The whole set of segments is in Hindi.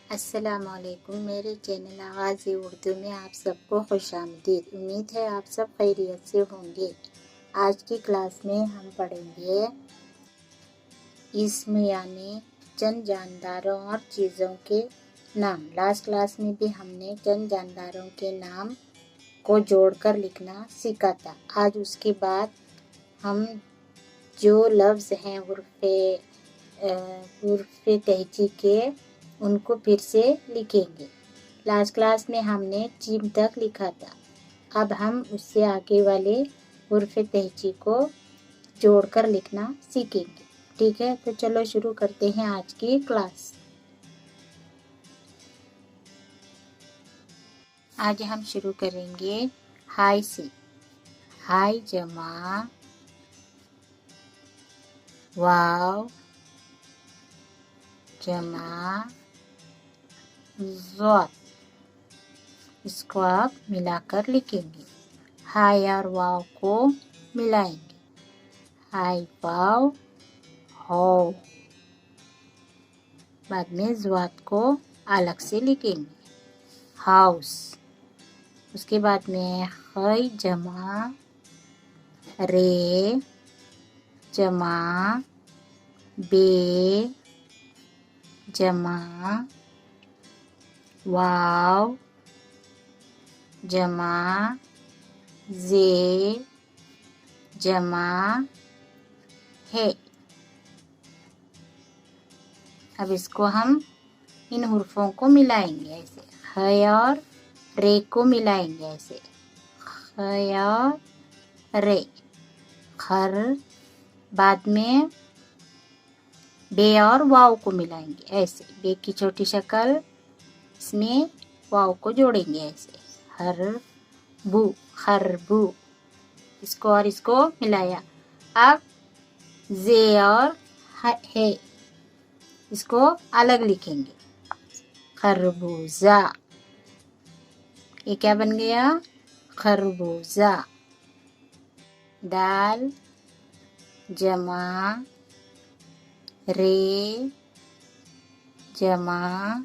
अस्सलामुअलैकुम। मेरे चैनल आगाज़ उर्दू में आप सबको खुशामदीद। उम्मीद है आप सब खैरियत से होंगे। आज की क्लास में हम पढ़ेंगे इस्म यानी चंद जानदारों और चीज़ों के नाम। लास्ट क्लास में भी हमने चंद जानदारों के नाम को जोड़कर लिखना सीखा था। आज उसके बाद हम जो लफ्ज़ हैं हुर्फ़े तहजी के उनको फिर से लिखेंगे। लास्ट क्लास में हमने जीम तक लिखा था। अब हम उससे आगे वाले हुर्फ़े तहजी को जोड़कर लिखना सीखेंगे। ठीक है, तो चलो शुरू करते हैं आज की क्लास। आज हम शुरू करेंगे हाय से। हाय जमा वाव जमा ज़ॉट। इसको आप मिलाकर लिखेंगे। हाय और वाव को मिलाएंगे। हाय वाव हो। बाद में ज़ॉट को अलग से लिखेंगे। हाउस। उसके बाद में खै जमा रे जमा बे जमा वाव जमा जे जमा है। अब इसको हम इन हुर्फों को मिलाएंगे ऐसे। है और रे को मिलाएंगे ऐसे। है और रे खर। बाद में बे और वाव को मिलाएंगे ऐसे। बे की छोटी शक्ल, इसमें वाव को जोड़ेंगे ऐसे। हर बू खरबू। इसको और इसको मिलाया। अब जे और है इसको अलग लिखेंगे। खरबूजा। ये क्या बन गया? खरबूजा। दाल जमा रे जमा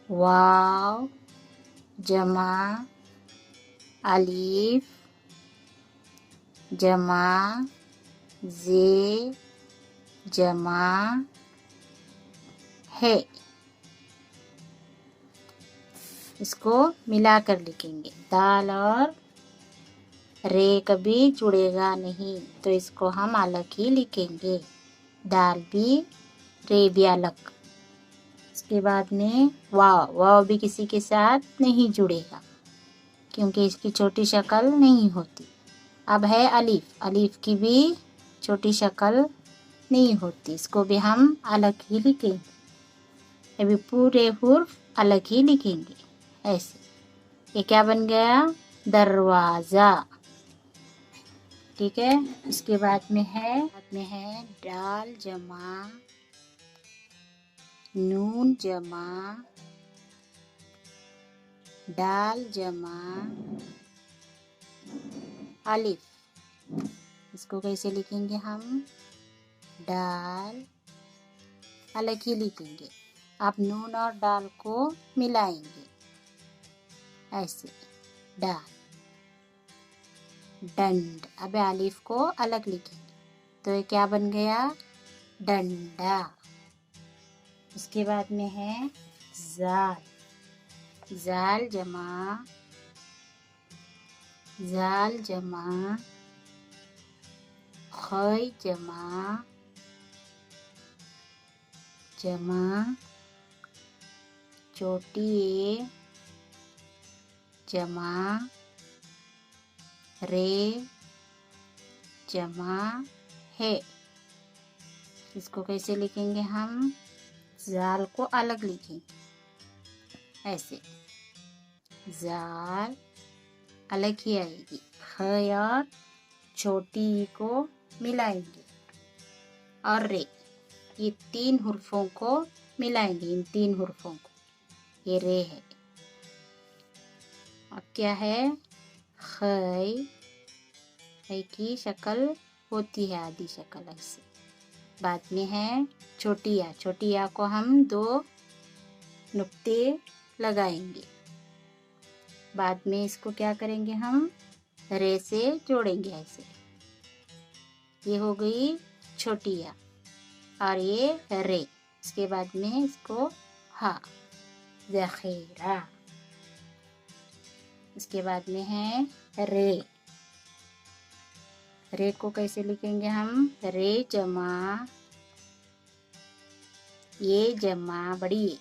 वाव जमा अलीफ जमा जे जमा है। इसको मिलाकर लिखेंगे। दाल और रे कभी जुड़ेगा नहीं, तो इसको हम अलग ही लिखेंगे। दाल भी रे भी अलग। इसके बाद में वाव। वाव भी किसी के साथ नहीं जुड़ेगा क्योंकि इसकी छोटी शक्ल नहीं होती। अब है अलीफ। अलीफ की भी छोटी शक्ल नहीं होती, इसको भी हम अलग ही लिखेंगे। अभी पूरे हुर्फ अलग ही लिखेंगे ऐसे। ये क्या बन गया? दरवाज़ा। ठीक है, इसके बाद में है डाल जमा नून जमा डाल जमा अलिफ। इसको कैसे लिखेंगे हम? डाल अलग ही लिखेंगे। आप नून और डाल को मिलाएंगे ऐसे। डाल डंड। अब अलिफ को अलग लिखेंगे, तो ये क्या बन गया? डंडा। उसके बाद में है जाल। जाल जमा खै जमा चोटी ए जमा रे जमा है। इसको कैसे लिखेंगे हम? जाल को अलग लिखेंगे ऐसे। जाल अलग ही आएगी। ख और छोटी ई को मिलाएंगे और रे। ये तीन हुर्फों को मिलाएंगे। इन तीन हुर्फों को। ये रे है। अब क्या है? खै। खै की शक्ल होती है आधी शक्ल ऐसे। बाद में है छोटी या। छोटी या को हम दो नुक्ते लगाएंगे। बाद में इसको क्या करेंगे, हम रे से जोड़ेंगे ऐसे। ये हो गई छोटी या और ये रे। इसके बाद में इसको हा, ज़ख़ीरा। इसके बाद में है रे। रे को कैसे लिखेंगे हम, रे जमा ये जमा बड़ी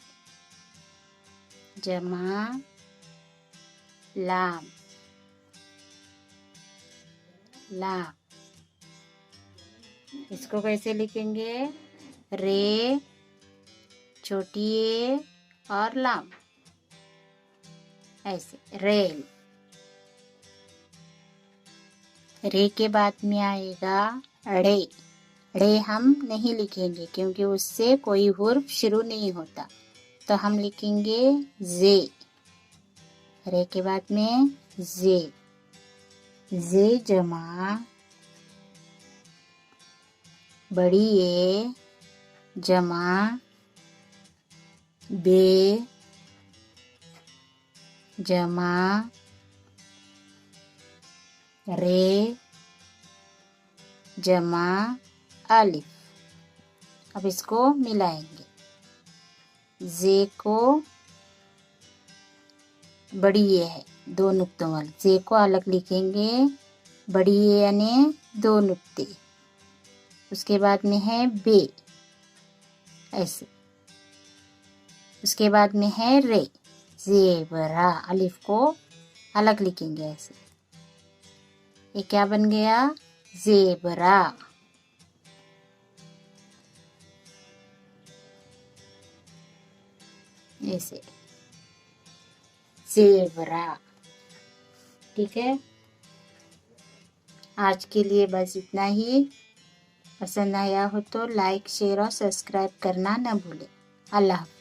जमा लाम लाम। इसको कैसे लिखेंगे, रे छोटी ए और लाम ऐसे, रेल। रे के बाद में आएगा ड़े। ड़े हम नहीं लिखेंगे क्योंकि उससे कोई हुर्फ शुरू नहीं होता, तो हम लिखेंगे जे। रे के बाद में जे। जे जमा बड़ी ए जमा बे जमा रे जमा अलिफ। अब इसको मिलाएंगे। जे को बड़ी ए है, 2 नुक्तों वाली, जे को अलग लिखेंगे, बड़ी ए यानी 2 नुक्ते। उसके बाद में है बे ऐसे। उसके बाद में है रे, ज़ेबरा। अलिफ को अलग लिखेंगे ऐसे। ये क्या बन गया, ज़ेबरा। ऐसे ज़ेबरा। ठीक है, आज के लिए बस इतना ही। पसंद आया हो तो लाइक, शेयर और सब्सक्राइब करना न भूलें। अल्लाह हाफ़िज़।